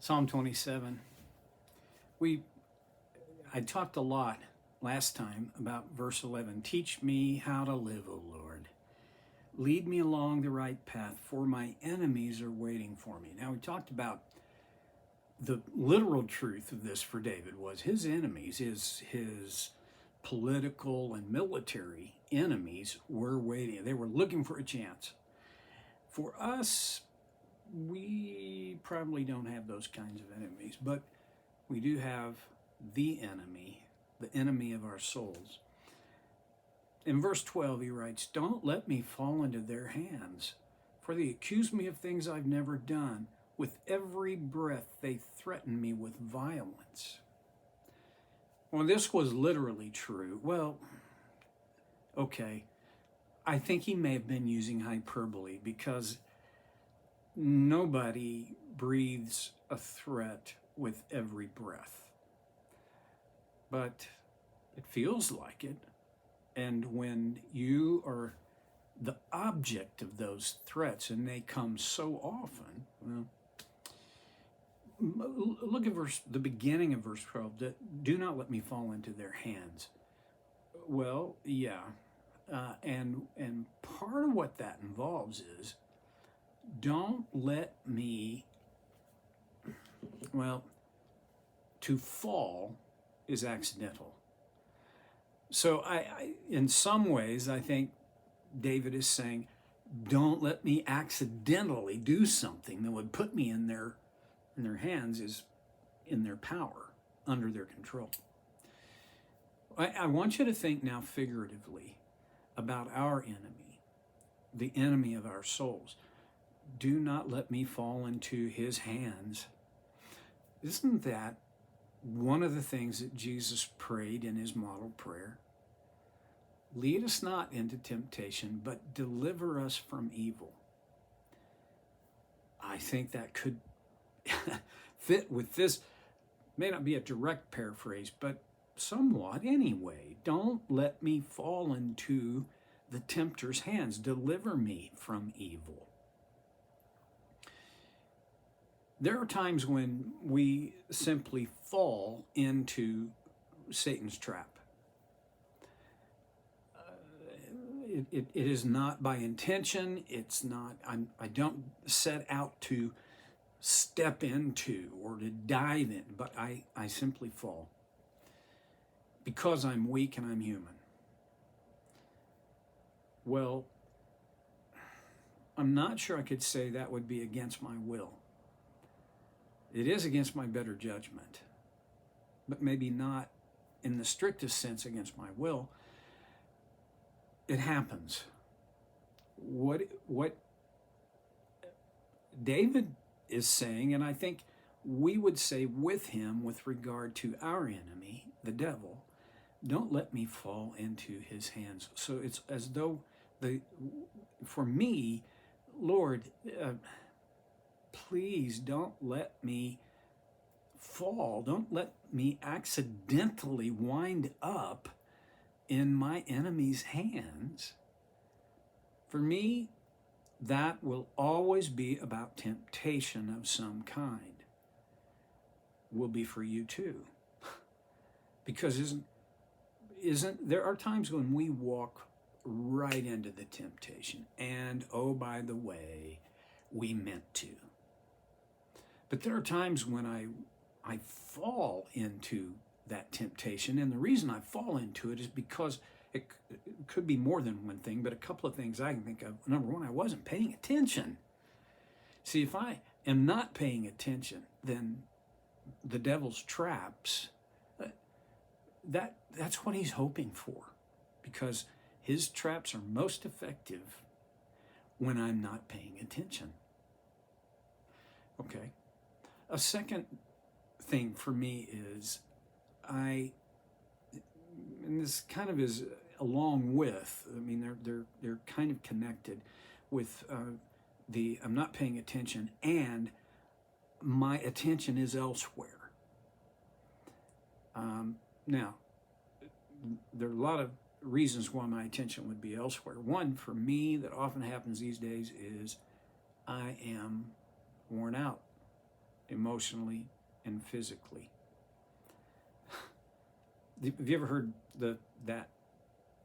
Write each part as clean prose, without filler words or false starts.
Psalm 27. We I talked a lot last time about verse 11. Teach me how to live, O Lord. Lead me along the right path, for my enemies are waiting for me. Now we talked about the literal truth of this for David was his enemies, his political and military enemies were waiting. They were looking for a chance. For us, we probably don't have those kinds of enemies, but we do have the enemy of our souls. In verse 12, he writes, Don't let me fall into their hands, for they accuse me of things I've never done. With every breath, they threaten me with violence. Well, this was literally true. Well, okay. I think he may have been using hyperbole because nobody breathes a threat with every breath. But it feels like it. And when you are the object of those threats and they come so often, well, look at the beginning of verse 12. Do not let me fall into their hands. Well, yeah. And part of what that involves is don't let me, well, to fall is accidental. So I in some ways, I think David is saying, don't let me accidentally do something that would put me in their hands, is in their power, under their control. I want you to think now figuratively about our enemy, the enemy of our souls. Do not let me fall into his hands. Isn't that one of the things that Jesus prayed in his model prayer? Lead us not into temptation, but deliver us from evil. I think that could fit with this. May not be a direct paraphrase, but somewhat anyway. Don't let me fall into the tempter's hands. Deliver me from evil. There are times when we simply fall into Satan's trap. It is not by intention. It's not, I don't set out to step into or to dive in, but I simply fall because I'm weak and I'm human. Well, I'm not sure I could say that would be against my will. It is against my better judgment, but maybe not in the strictest sense against my will. It happens. What David is saying, and I think we would say with him with regard to our enemy, the devil, don't let me fall into his hands. So it's as though for me, Lord, please don't let me fall. Don't let me accidentally wind up in my enemy's hands. For me, that will always be about temptation of some kind. Will be for you too. Because isn't there are times when we walk right into the temptation, and oh, by the way, we meant to. But there are times when I fall into that temptation, and the reason I fall into it is because it could be more than one thing, but a couple of things I can think of. Number one, I wasn't paying attention. See, if I am not paying attention, then the devil's traps, that's what he's hoping for, because his traps are most effective when I'm not paying attention. Okay. A second thing for me is and this kind of is along with, I mean, they're kind of connected with I'm not paying attention and my attention is elsewhere. Now, there are a lot of reasons why my attention would be elsewhere. One, for me, that often happens these days is I am worn out. emotionally, and physically. Have you ever heard that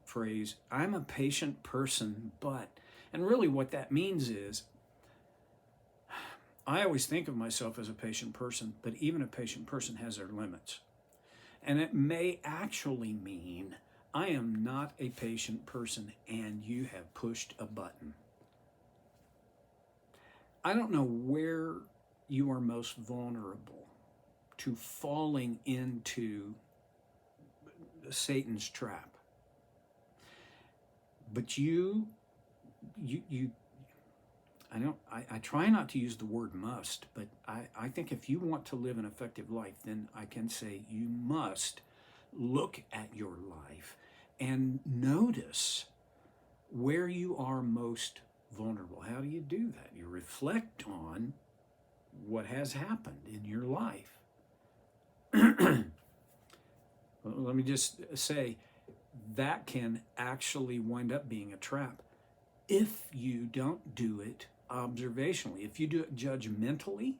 phrase, I'm a patient person, but, and really what that means is, I always think of myself as a patient person, but even a patient person has their limits. And it may actually mean I am not a patient person and you have pushed a button. I don't know where you are most vulnerable to falling into Satan's trap. But I try not to use the word must, but I think if you want to live an effective life, then I can say you must look at your life and notice where you are most vulnerable. How do you do that? You reflect on what has happened in your life. Let me just say, that can actually wind up being a trap if you don't do it observationally. If you do it judgmentally,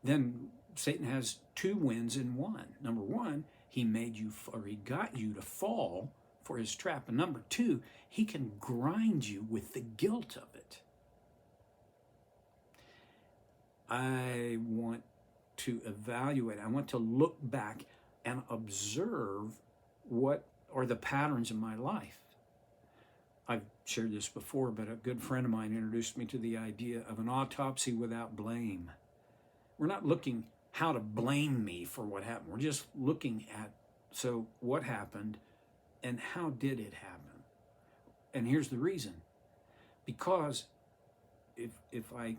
then Satan has two wins in one. Number one, he got you to fall for his trap. And number two, he can grind you with the guilt of it. I want to evaluate, I want to look back and observe what are the patterns in my life. I've shared this before, but a good friend of mine introduced me to the idea of an autopsy without blame. We're not looking how to blame me for what happened. We're just looking at, so what happened and how did it happen? And here's the reason. Because if I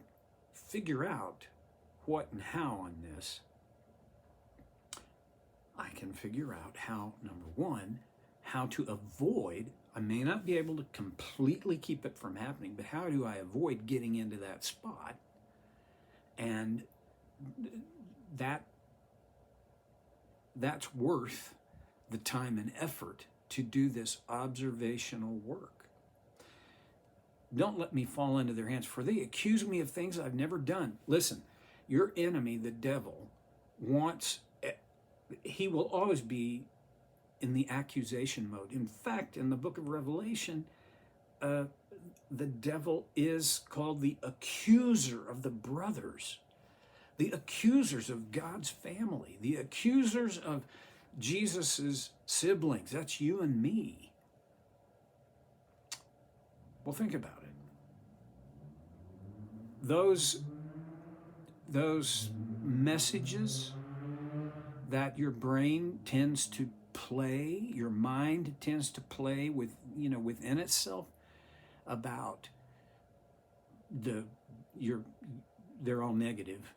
figure out what and how on this, I can figure out how, number one, how to avoid, I may not be able to completely keep it from happening, but how do I avoid getting into that spot? And that's worth the time and effort to do this observational work. Don't let me fall into their hands, for they accuse me of things I've never done. Listen, your enemy, the devil, he will always be in the accusation mode. In fact, in the book of Revelation, the devil is called the accuser of the brothers, the accusers of God's family, the accusers of Jesus's siblings. That's you and me. Well, think about it. Those messages that your brain tends to play, your mind tends to play within itself about they're all negative.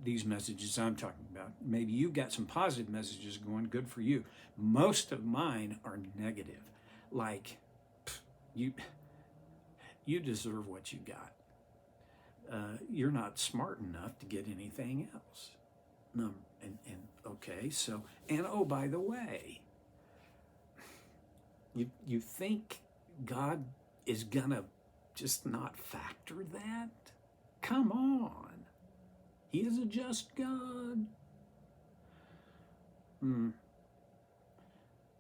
These messages I'm talking about. Maybe you got some positive messages going, good for you. Most of mine are negative. Like, you deserve what you got. You're not smart enough to get anything else. No, and okay, so, and oh, by the way, you think God is gonna just not factor that? Come on. He is a just God.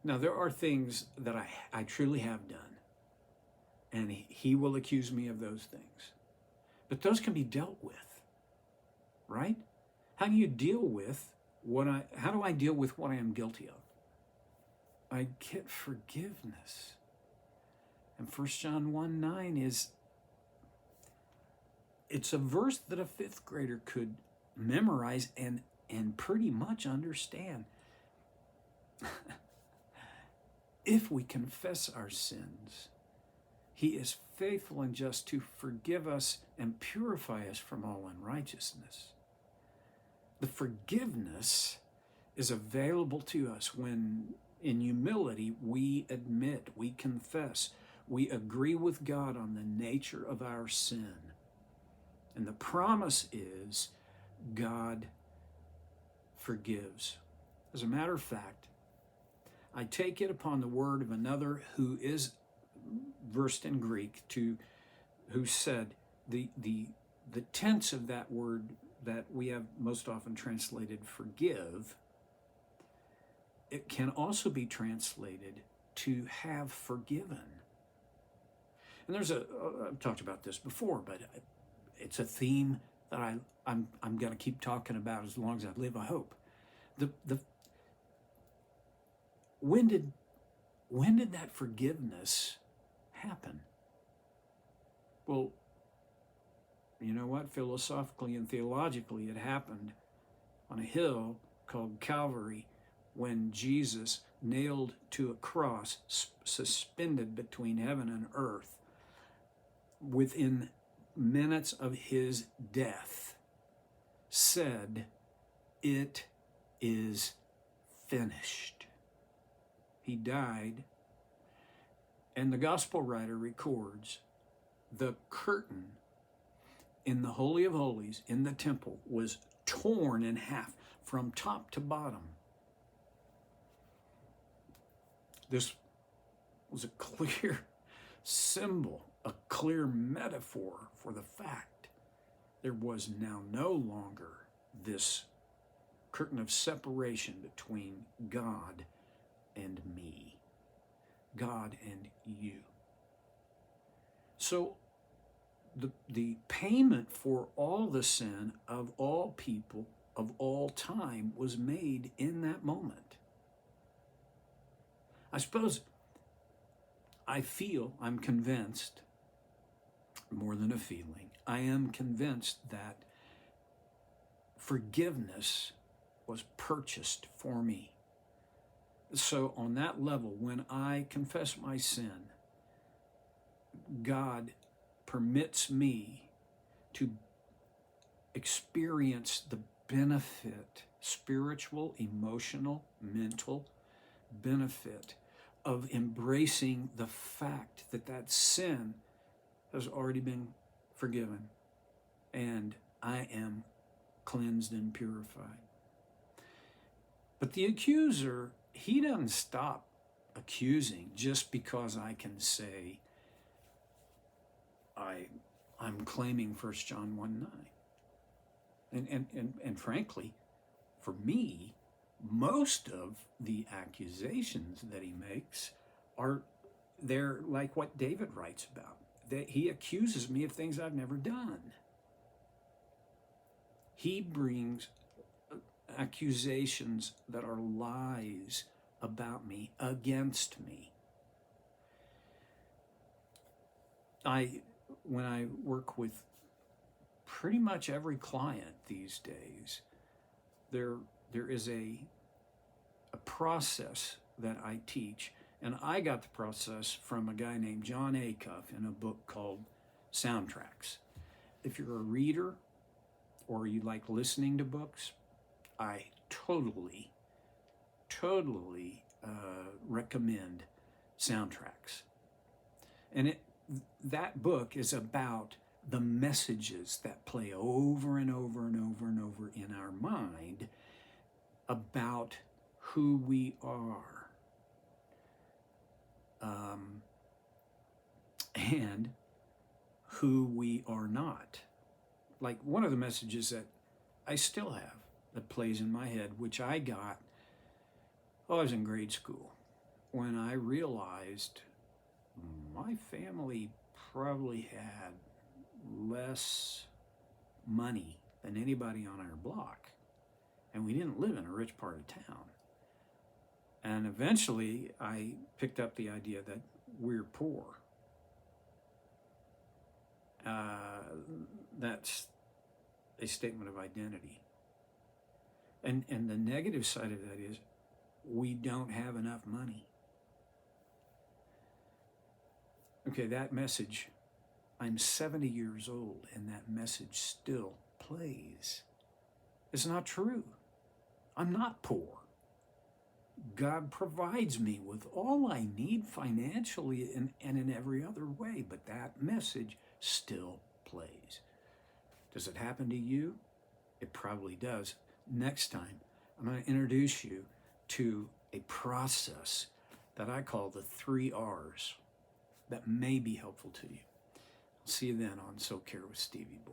Now, there are things that I truly have done, and he will accuse me of those things. But those can be dealt with, right? How do you deal with how do I deal with what I am guilty of? I get forgiveness. And 1 John 1:9 it's a verse that a fifth grader could memorize and pretty much understand. If we confess our sins, he is faithful and just to forgive us and purify us from all unrighteousness. The forgiveness is available to us when, in humility, we admit, we confess, we agree with God on the nature of our sin. And the promise is God forgives. As a matter of fact, I take it upon the word of another who is versed in Greek who said the tense of that word that we have most often translated forgive, it can also be translated to have forgiven. And I've talked about this before, but it's a theme that I'm going to keep talking about as long as I live, I hope. When did that forgiveness happen? Well, you know what? Philosophically and theologically, it happened on a hill called Calvary when Jesus, nailed to a cross, suspended between heaven and earth, within minutes of his death, said, "It is finished." He died, and the gospel writer records the curtain in the Holy of Holies in the temple was torn in half from top to bottom. This was a clear symbol, a clear metaphor for the fact there was now no longer this curtain of separation between God and me, God and you. So the payment for all the sin of all people of all time was made in that moment. I suppose I'm convinced, more than a feeling, I am convinced that forgiveness was purchased for me. So on that level, when I confess my sin, God permits me to experience the benefit, spiritual, emotional, mental benefit of embracing the fact that that sin has already been forgiven and I am cleansed and purified. But the accuser, he doesn't stop accusing just because I can say I'm claiming 1 John 1:9. And frankly, for me, most of the accusations that he makes they're like what David writes about. That he accuses me of things I've never done. He brings accusations that are lies about me, against me. When I work with pretty much every client these days, there is a process that I teach, and I got the process from a guy named John Acuff in a book called Soundtracks. If you're a reader or you like listening to books, I totally recommend Soundtracks. And that book is about the messages that play over and over and over and over in our mind about who we are and who we are not. Like one of the messages that I still have that plays in my head, which I got, I was in grade school, when I realized my family probably had less money than anybody on our block, and we didn't live in a rich part of town. And eventually I picked up the idea that we're poor. That's a statement of identity. And the negative side of that is we don't have enough money. Okay, that message, I'm 70 years old and that message still plays. It's not true. I'm not poor. God provides me with all I need financially and in every other way, but that message still plays. Does it happen to you? It probably does. Next time, I'm going to introduce you to a process that I call the 3 R's that may be helpful to you. I'll see you then on So Care with Stevie Boy.